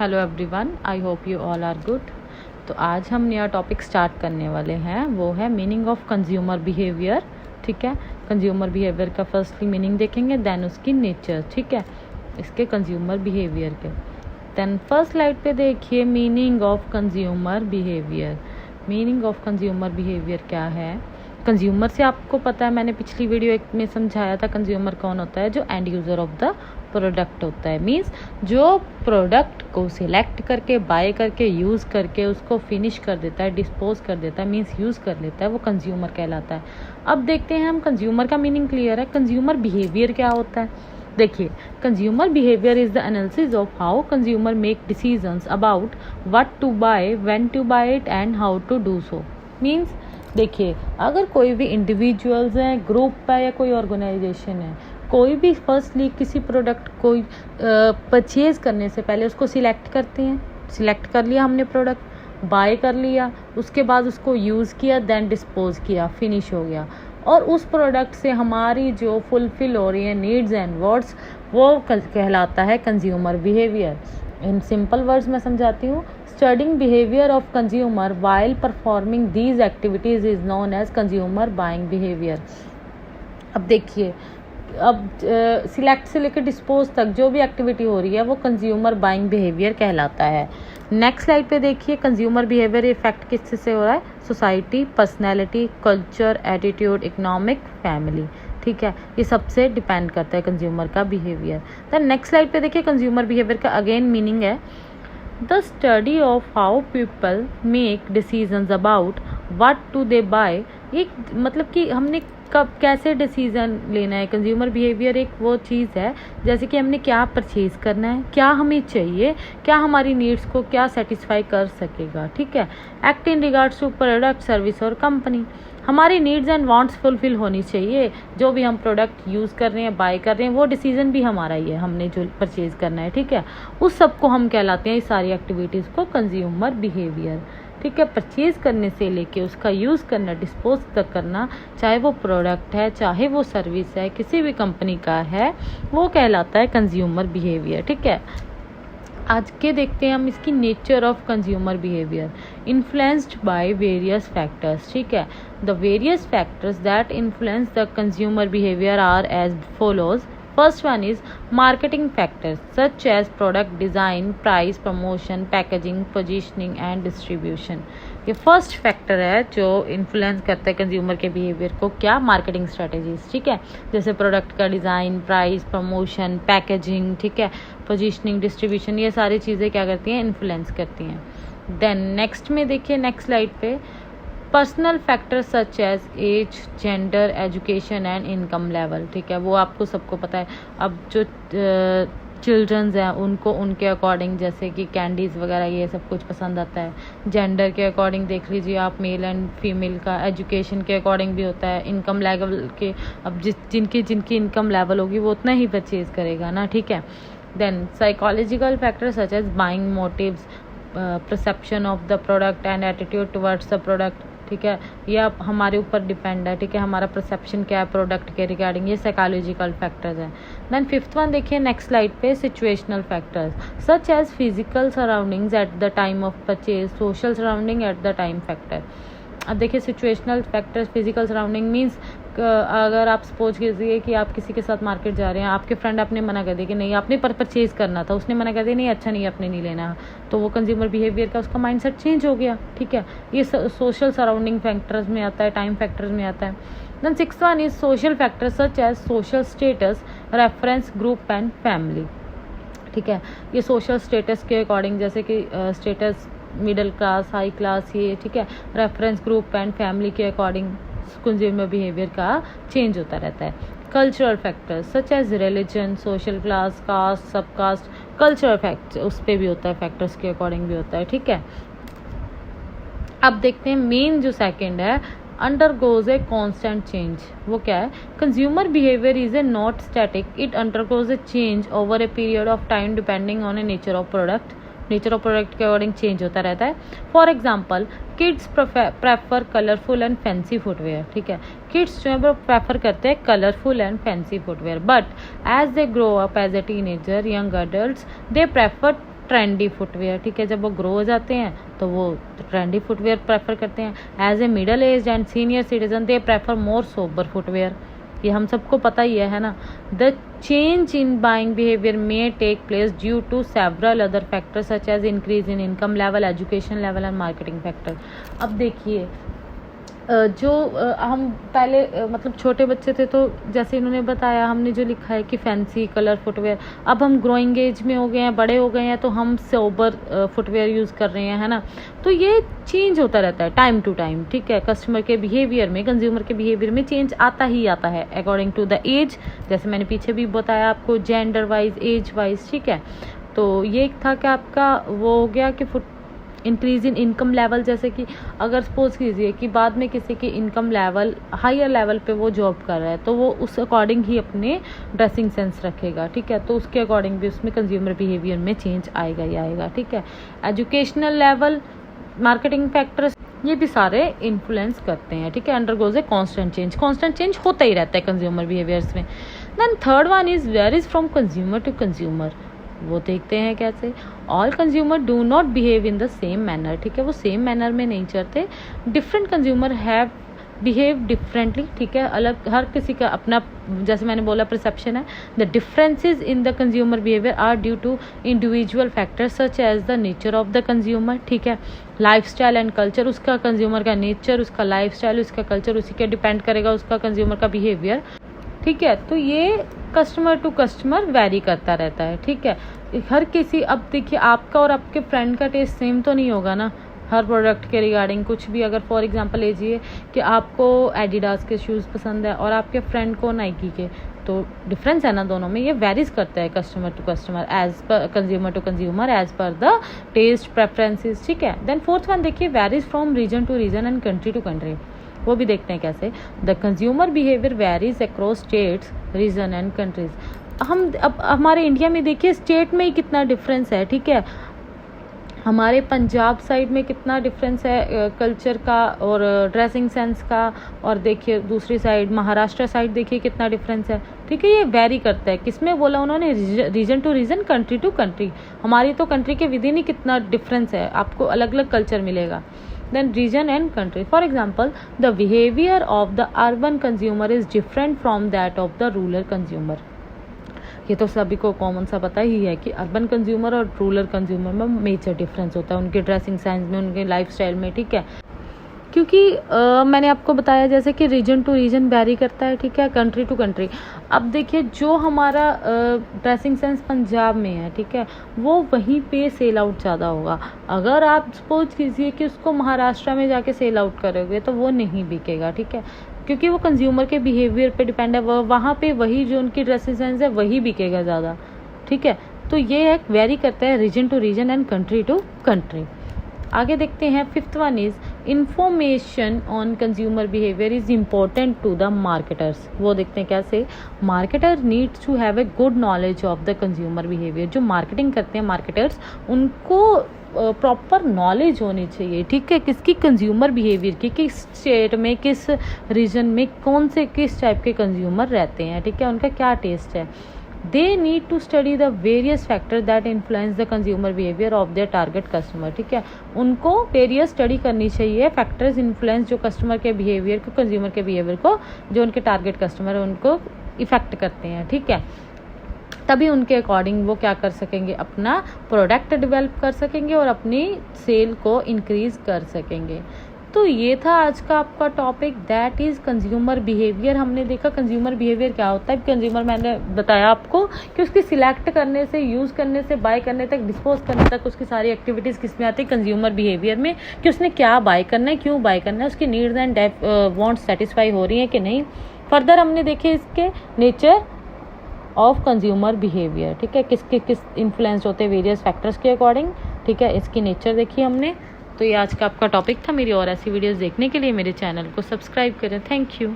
Hello everyone, I hope you all are good. तो आज हम नया टॉपिक स्टार्ट करने वाले हैं, वो है मीनिंग ऑफ कंज्यूमर बिहेवियर। ठीक है, कंज्यूमर बिहेवियर का फर्स्टली मीनिंग देखेंगे, देन उसकी नेचर। ठीक है, इसके कंज्यूमर बिहेवियर के। देन फर्स्ट स्लाइड पे देखिए meaning of consumer behaviour. Meaning of consumer behaviour क्या है? कंज्यूमर से आपको पता है, मैंने पिछली वीडियो में समझाया था कंज्यूमर कौन होता है, जो end user of the product होता है। मीन्स जो प्रोडक्ट को सिलेक्ट करके बाय करके यूज़ करके उसको फिनिश कर देता है, डिस्पोज कर देता है, मीन्स यूज़ कर लेता है, वो कंज्यूमर कहलाता है। अब देखते हैं हम, कंज्यूमर का मीनिंग क्लियर है, कंज्यूमर बिहेवियर क्या होता है। देखिए, consumer behaviour is the analysis of how consumer make decisions about what to buy, when to buy it and how to do so. Means देखिए, अगर कोई भी इंडिविजुअल्स हैं, ग्रुप है या कोई ऑर्गेनाइजेशन है, कोई भी फर्स्टली किसी प्रोडक्ट को परचेज करने से पहले उसको सिलेक्ट करते हैं। सिलेक्ट कर लिया हमने प्रोडक्ट, बाय कर लिया, उसके बाद उसको यूज़ किया, देन डिस्पोज किया, फिनिश हो गया, और उस प्रोडक्ट से हमारी जो फुलफिल हो रही है नीड्स एंड वांट्स, वो कहलाता है consumer behaviour. In simple words में समझाती हूँ, studying behaviour of consumer while performing these activities is known as consumer buying behaviour. अब देखिए, अब सिलेक्ट से लेकर डिस्पोज तक जो भी एक्टिविटी हो रही है वो कंज्यूमर बाइंग बिहेवियर कहलाता है। नेक्स्ट स्लाइड पे देखिए, कंज्यूमर बिहेवियर इफेक्ट किससे से हो रहा है? Society, personality, culture, attitude, economic, family. ठीक है, ये सबसे डिपेंड करता है कंज्यूमर का बिहेवियर। देन नेक्स्ट स्लाइड पे देखिए, कंज्यूमर बिहेवियर का अगेन मीनिंग है the study of how people make decisions about what to they buy. ये मतलब कि हमने कब कैसे डिसीज़न लेना है। कंज्यूमर बिहेवियर एक वो चीज़ है जैसे कि हमने क्या परचेज़ करना है, क्या हमें चाहिए, क्या हमारी नीड्स को क्या सेटिस्फाई कर सकेगा। ठीक है, act in regards to product, service और कंपनी। हमारी नीड्स एंड वांट्स फुलफिल होनी चाहिए। जो भी हम प्रोडक्ट यूज़ कर रहे हैं, बाय कर रहे हैं, वो डिसीजन भी हमारा ही है, हमने जो परचेज़ करना है। ठीक है, उस सब को हम कहलाते हैं, इस सारी एक्टिविटीज़ को कंज्यूमर बिहेवियर। ठीक है, परचेज करने से लेके उसका यूज़ करना, डिस्पोज तक करना, चाहे वो प्रोडक्ट है, चाहे वो सर्विस है, किसी भी कंपनी का है, वो कहलाता है कंज्यूमर बिहेवियर। ठीक है, आज के देखते हैं हम इसकी nature of consumer behaviour. Influenced by various factors. ठीक है, the various factors that influence the consumer behaviour are as follows. First one is marketing factors such as product design, price, promotion, packaging, positioning and distribution। ये first factor है जो influence करता है consumer के behaviour को। क्या? Marketing strategies. ठीक है, जैसे प्रोडक्ट का डिज़ाइन, प्राइस, प्रमोशन, पैकेजिंग, ठीक है, पोजीशनिंग, डिस्ट्रीब्यूशन, ये सारी चीज़ें क्या करती हैं? इन्फ्लुएंस करती हैं। देन नेक्स्ट में देखिए, नेक्स्ट स्लाइड पे, personal factor such as age, gender, education and income level. ठीक है, वो आपको सबको पता है। अब जो चिल्ड्रंस हैं उनको उनके अकॉर्डिंग जैसे कि कैंडीज़ वगैरह ये सब कुछ पसंद आता है। जेंडर के अकॉर्डिंग देख लीजिए आप, मेल एंड फीमेल का। एजुकेशन के अकॉर्डिंग भी होता है। इनकम लेवल के, अब जिनकी इनकम लेवल होगी वो उतना ही परचेज करेगा ना। ठीक है, then psychological factor such as buying motives, perception of the product and attitude towards the product. ठीक है, ये आप हमारे ऊपर डिपेंड है। ठीक है, हमारा परसेप्शन क्या है प्रोडक्ट के रिगार्डिंग, ये साइकोलॉजिकल फैक्टर्स हैं। देन फिफ्थ वन देखिए नेक्स्ट स्लाइड पे, situational factors such as physical surroundings at the time of purchase, social surrounding at the time factor. अब देखिए, situational factors, physical surrounding means अगर आप suppose कीजिए कि आप किसी के साथ मार्केट जा रहे हैं, आपके फ्रेंड आपने मना कर दिया कि नहीं आपने परचेज करना था, उसने मना कर दिया नहीं अच्छा नहीं आपने नहीं लेना, तो वो कंज्यूमर बिहेवियर का उसका माइंडसेट चेंज हो गया। ठीक है, ये सोशल सराउंडिंग फैक्टर्स में आता है, टाइम फैक्टर्स में आता है। Then sixth one is social factors such as social status, reference group and family. ठीक है, ये सोशल स्टेटस के अकॉर्डिंग जैसे कि status, middle class, high class, ये ठीक है, रेफरेंस ग्रुप एंड फैमिली के अकॉर्डिंग कंज्यूमर बिहेवियर का चेंज होता रहता है। Cultural factors such as religion, social class, caste, sub caste, cultural factor उस पर भी होता है, फैक्टर्स के अकॉर्डिंग भी होता है। ठीक है, अब देखते हैं मेन जो सेकंड है, अंडरगोज ए कॉन्स्टेंट चेंज। वो क्या है? Consumer behaviour is a not static, it undergoes a change over a period of time depending on a nature of product. Nature of product के अकॉर्डिंग चेंज होता रहता है। For example, kids prefer colourful and fancy footwear. ठीक है, kids जो है वो prefer करते हैं colourful and fancy footwear, but as they grow up as a teenager, young adult, they prefer trendy footwear, ठीक है। जब वो ग्रो हो जाते हैं तो वो ट्रेंडी फुटवेयर प्रेफर करते हैं। As a middle age and senior citizen they prefer more sober footwear, ये हम सबको पता ही है ना। The change in buying behaviour में take place due to several other factors such as increase in income level, education level and marketing factor. अब देखिए जो हम पहले मतलब छोटे बच्चे थे तो जैसे इन्होंने बताया, हमने जो लिखा है कि फैंसी कलर फुटवेयर, अब हम ग्रोइंग एज में हो गए हैं, बड़े हो गए हैं, तो हम सोबर फुटवेयर यूज़ कर रहे हैं, है ना। तो ये चेंज होता रहता है टाइम टू टाइम, ठीक है। कस्टमर के बिहेवियर में, कंज्यूमर के बिहेवियर में चेंज आता ही आता है अकॉर्डिंग टू द एज, जैसे मैंने पीछे भी बताया आपको, जेंडर वाइज, एज वाइज, ठीक है। तो ये था कि आपका वो हो गया कि इंक्रीज इन इनकम लेवल, जैसे कि अगर सपोज कीजिए कि बाद में किसी की इनकम लेवल हायर लेवल पे वो जॉब कर रहा है, तो वो उस अकॉर्डिंग ही अपने ड्रेसिंग सेंस रखेगा, ठीक है। तो उसके अकॉर्डिंग भी उसमें कंज्यूमर बिहेवियर में चेंज आएगा ही आएगा, ठीक है। एजुकेशनल लेवल, मार्केटिंग फैक्टर्स, ये भी सारे इन्फ्लुएंस करते हैं, ठीक है। अंडरगोज ए कांस्टेंट चेंज होता ही रहता है कंज्यूमर बिहेवियर्स में। Then third one is varies from consumer to consumer, वो देखते हैं कैसे। All consumer do not behave in the same manner, ठीक है, वो सेम मैनर में नहीं चलते। Different consumer have behave differently, ठीक है, अलग, हर किसी का अपना, जैसे मैंने बोला, परसेप्शन है। The differences in the consumer behaviour are due to individual factors such as the nature of the consumer, ठीक है। लाइफस्टाइल एंड कल्चर, उसका कंज्यूमर का नेचर, उसका लाइफस्टाइल, उसका कल्चर, उसी के डिपेंड करेगा उसका कंज्यूमर का बिहेवियर, ठीक है। तो ये कस्टमर टू कस्टमर वेरी करता रहता है, ठीक है। हर किसी, अब देखिए आपका और आपके फ्रेंड का टेस्ट सेम तो नहीं होगा ना हर प्रोडक्ट के रिगार्डिंग कुछ भी। अगर फॉर एग्जांपल लीजिए कि आपको एडिडास के शूज़ पसंद है और आपके फ्रेंड को नाइकी के, तो डिफरेंस है ना दोनों में, ये वेरीज करता है customer to customer, as per consumer to consumer, as per the taste preferences, ठीक है। देन फोर्थ वन देखिए, varies from region to region and country to country, वो भी देखते हैं कैसे। The consumer behaviour varies across states, region and countries. हम अब हमारे इंडिया में देखिए स्टेट में ही कितना डिफरेंस है, ठीक है। हमारे पंजाब साइड में कितना डिफरेंस है कल्चर का और ड्रेसिंग सेंस का, और देखिए दूसरी साइड महाराष्ट्र साइड देखिए कितना डिफरेंस है, ठीक है। ये वेरी करता है, किसमें बोला उन्होंने, region to region, country to country. हमारी तो कंट्री के विद इन ही कितना डिफरेंस है, आपको अलग अलग कल्चर मिलेगा। Then region and country. For example, the behavior of the urban consumer is different from that of the rural consumer. ये तो सभी को कॉमन सा पता ही है कि अर्बन कंज्यूमर और रूरल कंज्यूमर में मेजर डिफरेंस होता है, उनके ड्रेसिंग सेंस में, उनके लाइफस्टाइल में, ठीक है। क्योंकि मैंने आपको बताया जैसे कि रीजन टू रीजन वेरी करता है, ठीक है, कंट्री टू कंट्री। अब देखिए जो हमारा ड्रेसिंग सेंस पंजाब में है, ठीक है, वो वहीं पे सेल आउट ज़्यादा होगा। अगर आप सपोज कीजिए कि उसको महाराष्ट्र में जाके सेल आउट करोगे तो वो नहीं बिकेगा, ठीक है, क्योंकि वो कंज्यूमर के बिहेवियर पे डिपेंड है। वहाँ पे वही जो उनकी ड्रेसिंग सेंस है वही बिकेगा ज़्यादा, ठीक है। तो ये एक वेरी करता है region to region and country to country. आगे देखते हैं, fifth one is information on consumer behaviour is important to the marketers. वो देखते हैं कैसे। Marketer needs to have a good knowledge of the consumer behaviour. जो मार्केटिंग करते हैं मार्केटर्स, उनको प्रॉपर नॉलेज होनी चाहिए, ठीक है, किसकी, कंज्यूमर बिहेवियर की, किस स्टेट में, किस रीजन में कौन से किस टाइप के कंज्यूमर रहते हैं, ठीक है, उनका क्या टेस्ट है। They need to study the various factors that influence the consumer behavior of their target customer, ठीक है। उनको वेरियस स्टडी करनी चाहिए, फैक्टर्स इन्फ्लुएंस जो कस्टमर के बिहेवियर को, कंज्यूमर के बिहेवियर को, जो उनके टारगेट कस्टमर है उनको इफेक्ट करते हैं, ठीक है। तभी उनके अकॉर्डिंग वो क्या कर सकेंगे, अपना प्रोडक्ट डेवलप कर सकेंगे और अपनी सेल को इंक्रीज कर सकेंगे। तो ये था आज का आपका topic, that is consumer behaviour. हमने देखा कंज्यूमर बिहेवियर क्या होता है। कंज्यूमर मैंने बताया आपको कि उसकी सिलेक्ट करने से, यूज़ करने से, बाय करने तक, डिस्पोज करने तक उसकी सारी एक्टिविटीज़ किस में आती है, कंज्यूमर बिहेवियर में, कि उसने क्या बाय करना है, क्यों बाय करना है, उसकी नीड्स एंड वांट्स सेटिस्फाई हो रही हैं कि नहीं। फर्दर हमने देखे इसके नेचर ऑफ कंज्यूमर बिहेवियर, ठीक है, किस इन्फ्लुएंस होते हैं वेरियस फैक्टर्स के अकॉर्डिंग, ठीक है, इसकी नेचर देखी हमने। तो ये आज का आपका टॉपिक था। मेरी और ऐसी वीडियोस देखने के लिए मेरे चैनल को सब्सक्राइब करें। Thank you.